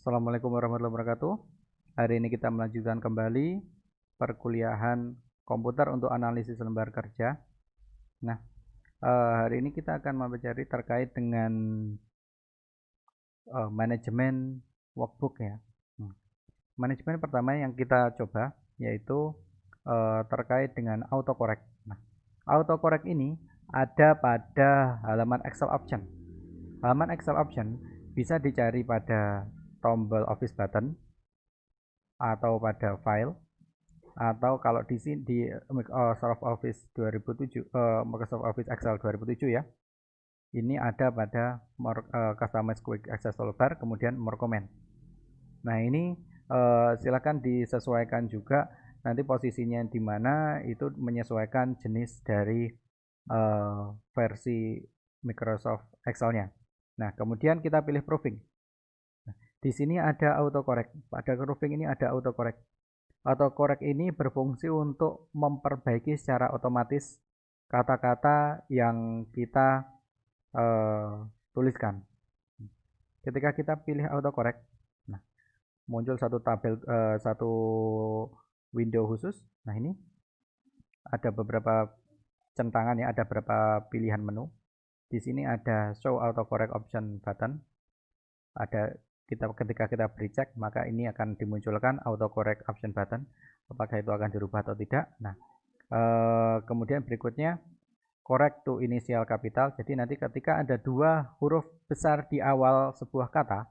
Assalamualaikum warahmatullahi wabarakatuh. Hari ini kita melanjutkan kembali perkuliahan komputer untuk analisis lembar kerja. Nah, hari ini kita akan mempelajari terkait dengan manajemen workbook ya. Manajemen pertama yang kita coba yaitu terkait dengan autocorrect. Nah, autocorrect ini ada pada halaman Excel option. Halaman Excel option bisa dicari pada tombol Office button atau pada file, atau kalau di sini di Microsoft Office 2007, Microsoft Office Excel 2007 ya. Ini ada pada Customize Quick Access Toolbar, kemudian More Comment. Nah, ini silakan disesuaikan juga nanti posisinya di mana, itu menyesuaikan jenis dari versi Microsoft Excel-nya. Nah, kemudian kita pilih proofing. Nah, di sini ada autocorrect. Pada proofing ini ada autocorrect. Autocorrect ini berfungsi untuk memperbaiki secara otomatis kata-kata yang kita tuliskan. Ketika kita pilih autocorrect, nah, muncul satu tabel, satu window khusus. Nah, ini ada beberapa centangan ya, ada beberapa pilihan menu. Di sini ada show autocorrect option button. Ada ketika kita beri cek, maka ini akan dimunculkan autocorrect option button. Apakah itu akan dirubah atau tidak? Nah, kemudian berikutnya correct to initial capital. Jadi nanti ketika ada dua huruf besar di awal sebuah kata,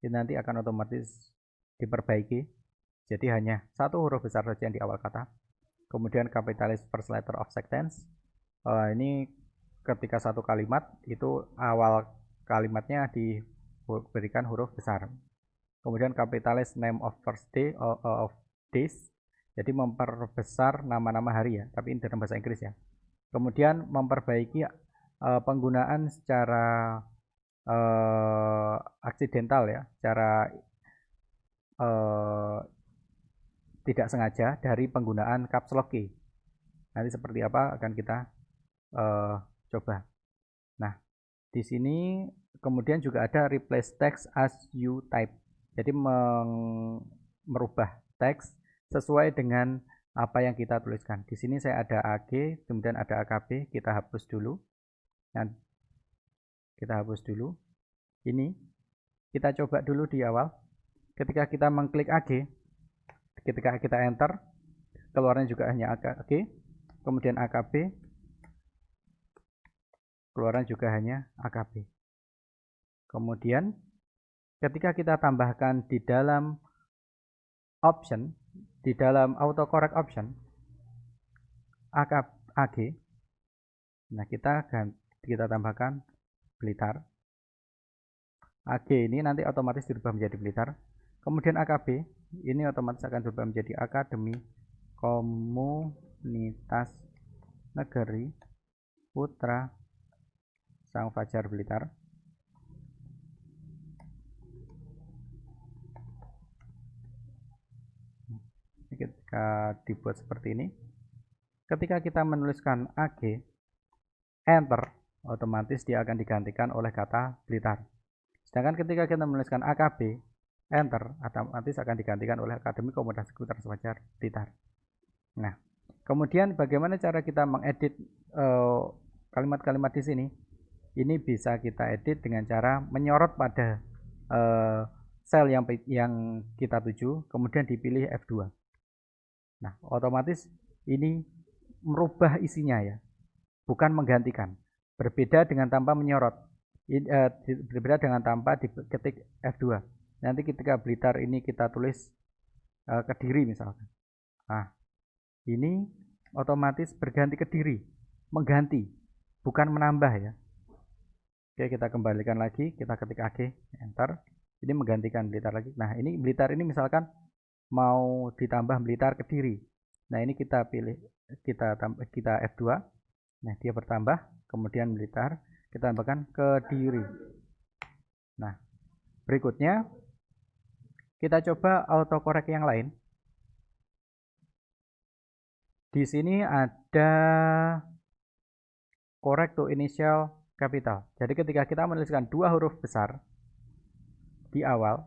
ini nanti akan otomatis diperbaiki. Jadi hanya satu huruf besar saja yang di awal kata. Kemudian capitalize first letter of sentence. Ini ketika satu kalimat itu awal kalimatnya diberikan huruf besar. Kemudian capitalize name of first day of days. Jadi memperbesar nama-nama hari ya, tapi ini dalam bahasa Inggris ya. Kemudian memperbaiki penggunaan secara aksidental ya, secara tidak sengaja dari penggunaan caps lock key. Nanti seperti apa akan kita coba. Nah, di sini kemudian juga ada replace text as you type. Jadi merubah teks sesuai dengan apa yang kita tuliskan. Di sini saya ada AG, kemudian ada AKB, kita hapus dulu. Nah, kita hapus dulu. Ini kita coba dulu di awal. Ketika kita mengklik AG, ketika kita enter, keluarnya juga hanya AG, kemudian AKB, keluarnya juga hanya AKB. Kemudian ketika kita tambahkan di dalam option, di dalam autocorrect option AG, nah kita tambahkan Blitar. AG ini nanti otomatis dirubah menjadi Blitar. Kemudian AKB ini otomatis akan berubah menjadi Akademi Komunitas Negeri Putra Sang Fajar Blitar. Ketika dibuat seperti ini, ketika kita menuliskan AG, enter, otomatis dia akan digantikan oleh kata Blitar. Sedangkan ketika kita menuliskan AKB, enter, otomatis akan digantikan oleh Akademi Komunitas Putra Sang Fajar Blitar. Nah, kemudian bagaimana cara kita mengedit kalimat-kalimat di sini? Ini bisa kita edit dengan cara menyorot pada sel yang kita tuju, kemudian dipilih F2. Nah, otomatis ini merubah isinya ya, bukan menggantikan. Berbeda dengan tanpa menyorot. Berbeda dengan tanpa diketik F2. Nanti ketika Blitar ini kita tulis Kediri misalkan. Nah, ini otomatis berganti Kediri, mengganti, bukan menambah ya. Oke, kita kembalikan lagi, kita ketik AG, enter. Ini menggantikan Blitar lagi. Nah, ini Blitar ini misalkan mau ditambah Blitar Kediri. Nah, ini kita pilih, kita F2. Nah, dia bertambah, kemudian Blitar, kita tambahkan Kediri. Nah, berikutnya kita coba autocorrect yang lain. Di sini ada correct to initial capital. Jadi ketika kita menuliskan dua huruf besar di awal,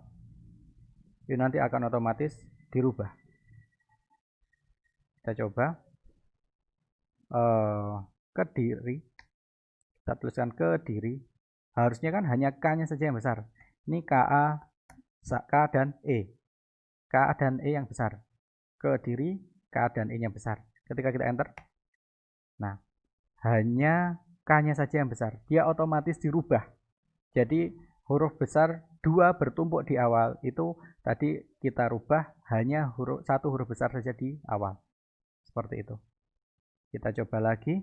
ini nanti akan otomatis dirubah. Kita coba Kediri, kita tuliskan Kediri, harusnya kan hanya K-nya saja yang besar. Ini KA, K dan E, K dan E yang besar. Kediri, K dan E nya besar. Ketika kita enter, nah hanya K-nya saja yang besar, dia otomatis dirubah. Jadi huruf besar 2 bertumpuk di awal, itu tadi kita rubah hanya satu huruf besar saja di awal. Seperti itu. Kita coba lagi,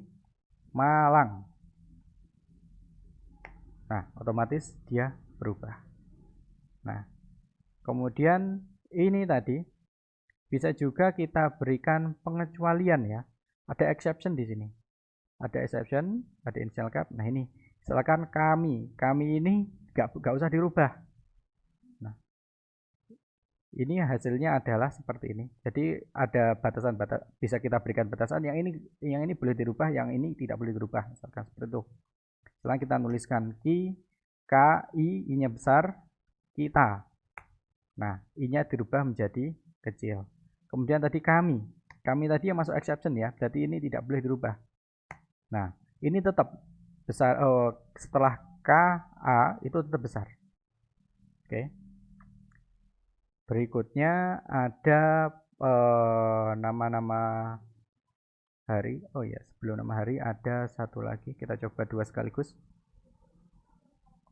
Malang. Nah, otomatis dia berubah. Nah, kemudian ini tadi bisa juga kita berikan pengecualian ya. Ada exception di sini. Ada exception, ada initial cap. Nah, ini misalkan kami ini nggak usah dirubah. Nah, ini hasilnya adalah seperti ini. Jadi ada batasan bisa kita berikan batasan yang ini boleh dirubah, yang ini tidak boleh dirubah. Misalkan seperti itu. Setelah kita nuliskan K, I-nya besar, kita. Nah, I-nya dirubah menjadi kecil. Kemudian tadi kami tadi yang masuk exception ya, berarti ini tidak boleh dirubah. Nah, ini tetap besar. Setelah K, A itu tetap besar. Oke. Berikutnya ada nama-nama hari. Oh ya, sebelum nama hari ada satu lagi. Kita coba 2 sekaligus.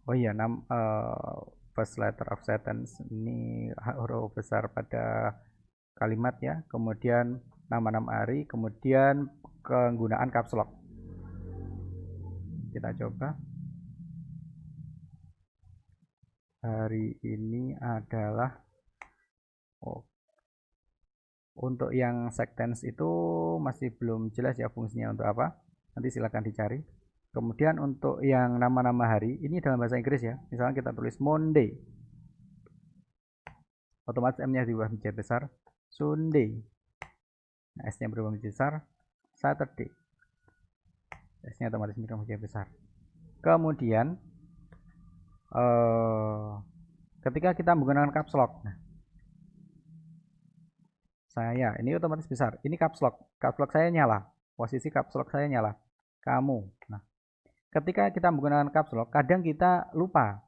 Oh iya, first letter of sentence ini huruf besar pada kalimat ya. Kemudian nama-nama hari, kemudian penggunaan caps lock. Kita coba. Hari ini adalah untuk yang sentence itu masih belum jelas ya fungsinya untuk apa. Nanti silakan dicari. Kemudian untuk yang nama-nama hari, ini dalam bahasa Inggris ya. Misalnya kita tulis Monday. Otomatis M-nya diubah menjadi besar. Sunday. Nah, S-nya berubah menjadi besar. Saturday. S-nya otomatis berubah menjadi besar. Kemudian ketika kita menggunakan caps lock, nah, saya ini otomatis besar. Ini caps lock saya nyala, posisi caps lock saya nyala. Kamu. Nah, ketika kita menggunakan caps lock, kadang kita lupa,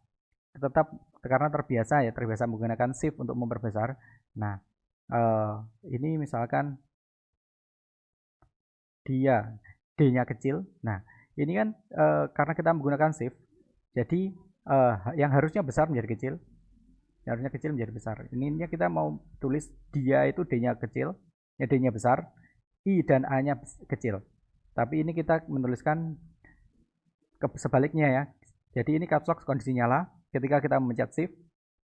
tetap karena terbiasa menggunakan shift untuk memperbesar. Nah, ini misalkan dia D-nya kecil. Nah, ini kan karena kita menggunakan shift, jadi yang harusnya besar menjadi kecil, yang harusnya kecil menjadi besar. Ininya kita mau tulis dia itu D-nya kecil, ya D-nya besar, I dan A-nya kecil. Tapi ini kita menuliskan sebaliknya ya. Jadi ini caps lock kondisi nyala. Ketika kita memencet shift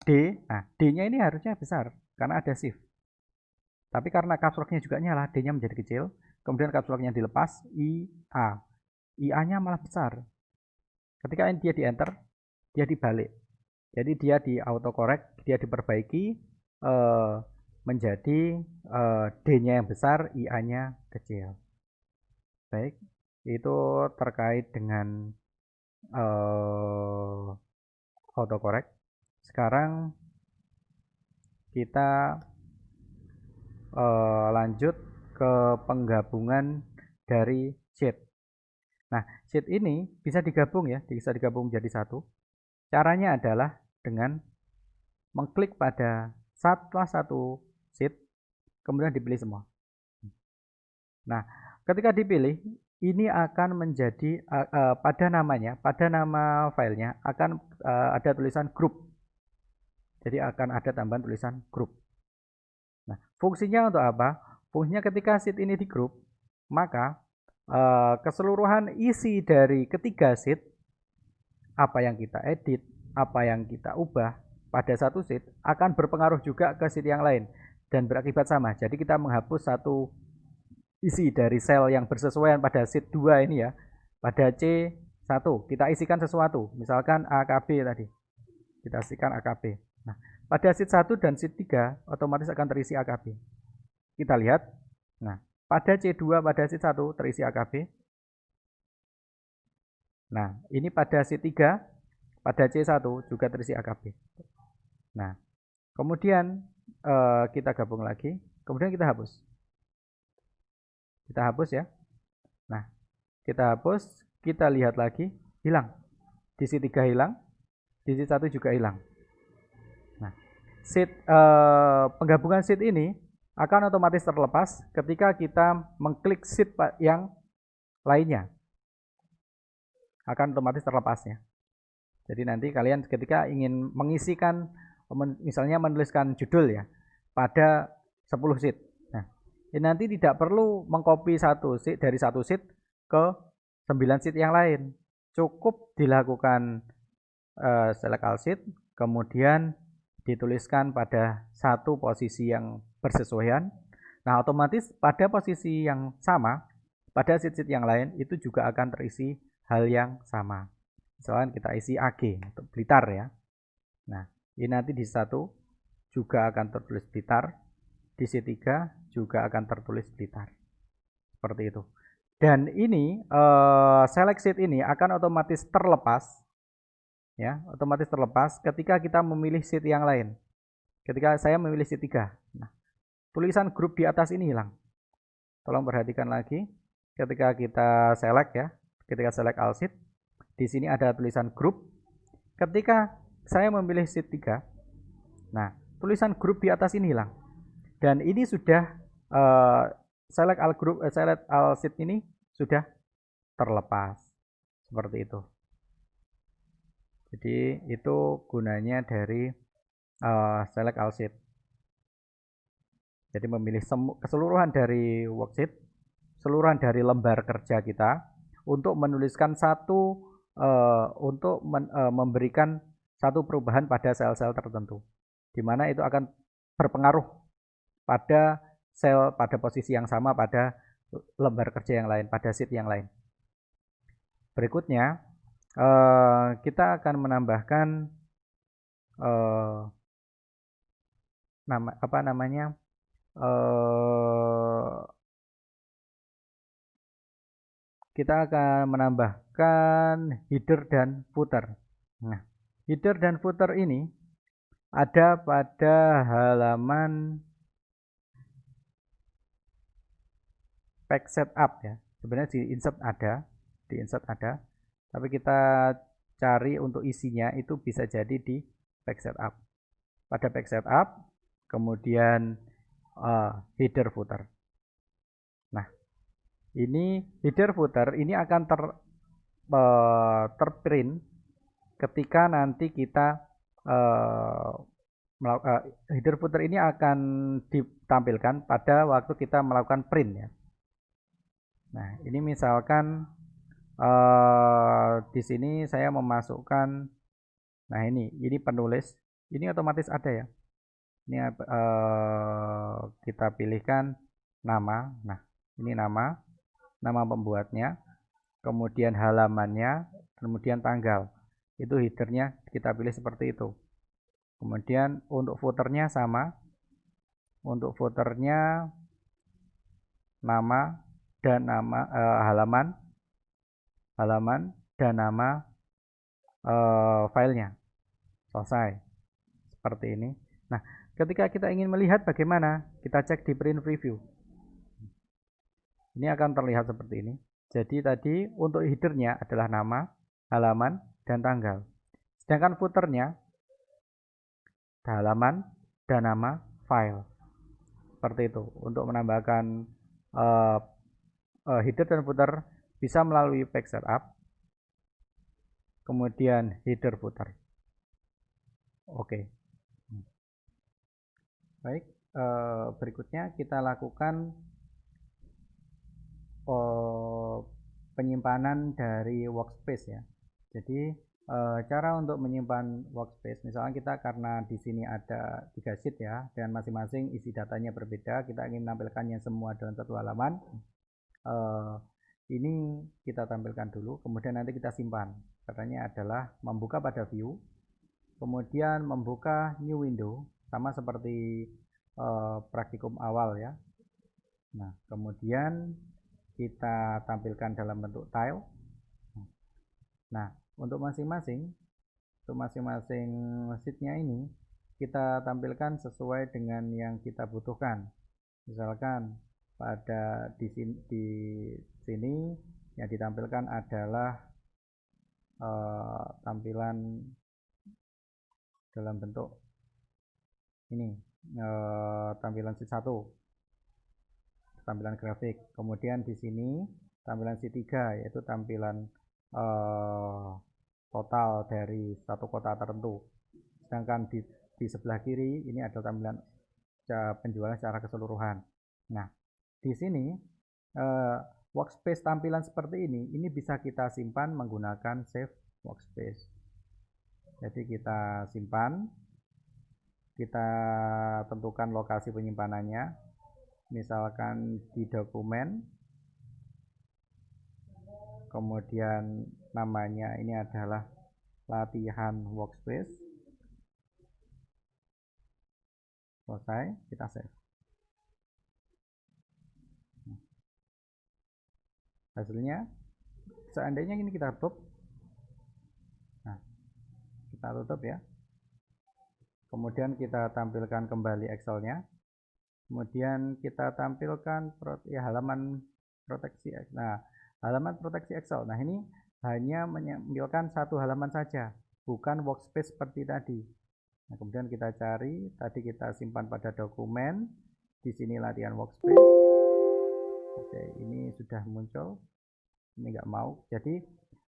D, nah D-nya ini harusnya besar karena ada shift. Tapi karena caps lock-nya juga nyala, D-nya menjadi kecil. Kemudian caps lock-nya dilepas, I, A. I-A-nya malah besar. Ketika dia di enter, dia dibalik. Jadi dia di autocorrect, dia diperbaiki menjadi D-nya yang besar, I-A-nya kecil. Baik, itu terkait dengan autocorrect. Sekarang kita lanjut ke penggabungan dari sheet. Nah, sheet ini bisa digabung ya, bisa digabung menjadi satu. Caranya adalah dengan mengklik pada salah satu sheet, kemudian dipilih semua. Nah, ketika dipilih, ini akan menjadi pada nama filenya akan ada tulisan grup. Jadi akan ada tambahan tulisan grup. Nah, fungsinya untuk apa? Fungsinya ketika sheet ini di grup, maka keseluruhan isi dari ketiga sheet, apa yang kita edit, apa yang kita ubah pada satu sheet akan berpengaruh juga ke sheet yang lain dan berakibat sama. Jadi kita menghapus satu isi dari sel yang bersesuaian pada sheet 2 ini ya. Pada C1 kita isikan sesuatu, misalkan AKB tadi. Kita isikan AKB. Nah, pada sheet 1 dan sheet 3 otomatis akan terisi AKB. Kita lihat. Nah, pada C2 pada sheet 1 terisi AKB. Nah, ini pada sheet 3 pada C1 juga terisi AKB. Nah, Kemudian kita gabung lagi, kemudian kita hapus. Kita hapus ya. Nah, kita hapus, kita lihat lagi, hilang. Di sheet 3 hilang, di sheet 1 juga hilang. Nah, penggabungan sheet ini akan otomatis terlepas ketika kita mengklik sheet yang lainnya. Akan otomatis terlepas ya. Jadi nanti kalian ketika ingin mengisikan, misalnya menuliskan judul ya, pada 10 sheet. Nah, ini nanti tidak perlu mengcopy satu sheet dari satu sheet ke 9 sheet yang lain. Cukup dilakukan select all sheet, kemudian dituliskan pada satu posisi yang bersesuaian. Nah, otomatis pada posisi yang sama, pada sheet-sheet yang lain itu juga akan terisi hal yang sama. Misalkan kita isi AG untuk Blitar ya. Nah, ini nanti di satu juga akan tertulis Blitar, di sheet 3 juga akan tertulis Blitar. Seperti itu. Dan ini select sheet ini akan otomatis terlepas ya, otomatis terlepas ketika kita memilih sheet yang lain. Ketika saya memilih sheet 3. Nah, tulisan grup di atas ini hilang. Tolong perhatikan lagi ketika kita select ya, ketika select all sheet, di sini ada tulisan grup. Ketika saya memilih sheet 3, nah, tulisan grup di atas ini hilang. Dan ini sudah select all group, select all sheet ini sudah terlepas. Seperti itu. Jadi itu gunanya dari select all sheet. Jadi memilih keseluruhan dari worksheet, keseluruhan dari lembar kerja kita untuk menuliskan satu untuk memberikan satu perubahan pada sel-sel tertentu, di mana itu akan berpengaruh pada sel pada posisi yang sama pada lembar kerja yang lain, pada sheet yang lain. Berikutnya kita akan menambahkan kita akan menambahkan header dan footer. Nah, header dan footer ini ada pada halaman page setup ya. Sebenarnya di insert ada, tapi kita cari untuk isinya itu bisa jadi di page setup. Pada page setup, kemudian header footer. Nah, ini header footer ini akan terprint ketika nanti kita header footer ini akan ditampilkan pada waktu kita melakukan print ya. Nah, ini misalkan di sini saya memasukkan, nah ini penulis, ini otomatis ada ya. Ini kita pilihkan nama. Nah, ini nama pembuatnya, kemudian halamannya, kemudian tanggal. Itu headernya kita pilih seperti itu. Kemudian untuk footernya sama. Untuk footernya nama dan nama halaman dan nama filenya. Selesai. Seperti ini. Nah, ketika kita ingin melihat bagaimana, kita cek di print preview. Ini akan terlihat seperti ini. Jadi tadi untuk headernya adalah nama, halaman, dan tanggal. Sedangkan footernya halaman dan nama file. Seperti itu. Untuk menambahkan header dan footer bisa melalui page setup, kemudian header footer. Oke. Baik, berikutnya kita lakukan penyimpanan dari workspace ya. Jadi cara untuk menyimpan workspace, misalnya kita karena di sini ada 3 sheet ya, dan masing-masing isi datanya berbeda, kita ingin menampilkannya semua dalam satu halaman. Ini kita tampilkan dulu, kemudian nanti kita simpan. Caranya adalah membuka pada view, kemudian membuka new window, sama seperti praktikum awal ya. Nah, kemudian kita tampilkan dalam bentuk tile. Nah, untuk masing-masing sheetnya ini kita tampilkan sesuai dengan yang kita butuhkan. Misalkan pada di sini yang ditampilkan adalah tampilan dalam bentuk ini, tampilan C1, tampilan grafik. Kemudian di sini tampilan C3 yaitu tampilan total dari satu kota tertentu. Sedangkan di sebelah kiri ini adalah tampilan penjualan secara keseluruhan. Nah, di sini workspace tampilan seperti ini bisa kita simpan menggunakan save workspace. Jadi kita simpan, kita tentukan lokasi penyimpanannya, misalkan di dokumen, kemudian namanya ini adalah latihan workspace. Selesai, kita save. Hasilnya, seandainya ini kita tutup, nah, kita tutup ya. Kemudian kita tampilkan kembali Excelnya. Kemudian kita tampilkan halaman proteksi. Nah, halaman proteksi Excel. Nah, ini hanya menampilkan satu halaman saja, bukan workspace seperti tadi. Nah, kemudian kita cari, tadi kita simpan pada dokumen, di sini latihan workspace. Oke, ini sudah muncul, ini nggak mau. Jadi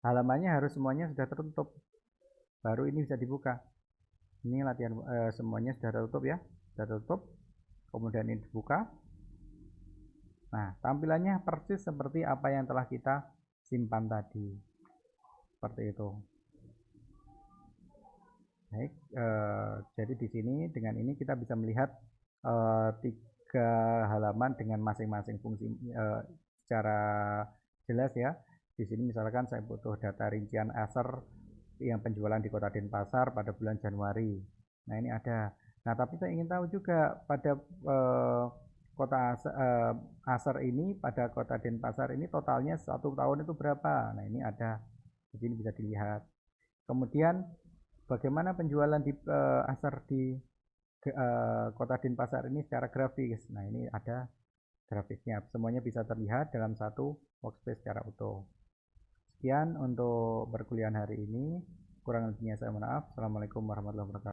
halamannya harus semuanya sudah tertutup, baru ini bisa dibuka. Ini latihan semuanya sudah tertutup ya, sudah tertutup. Kemudian ini dibuka. Nah, tampilannya persis seperti apa yang telah kita simpan tadi, seperti itu. Baik, jadi di sini dengan ini kita bisa melihat 3 halaman dengan masing-masing fungsi secara jelas ya. Di sini misalkan saya butuh data rincian Acer yang penjualan di Kota Denpasar pada bulan Januari. Nah, ini ada. Nah, tapi saya ingin tahu juga pada kota Acer ini, pada Kota Denpasar ini totalnya 1 tahun itu berapa. Nah, ini ada. Di sini bisa dilihat. Kemudian bagaimana penjualan di Acer di Kota Denpasar ini secara grafis. Nah, ini ada grafisnya. Semuanya bisa terlihat dalam satu workspace secara utuh. Sekian untuk perkuliahan hari ini. Kurang lebihnya saya mohon maaf. Assalamualaikum warahmatullahi wabarakatuh.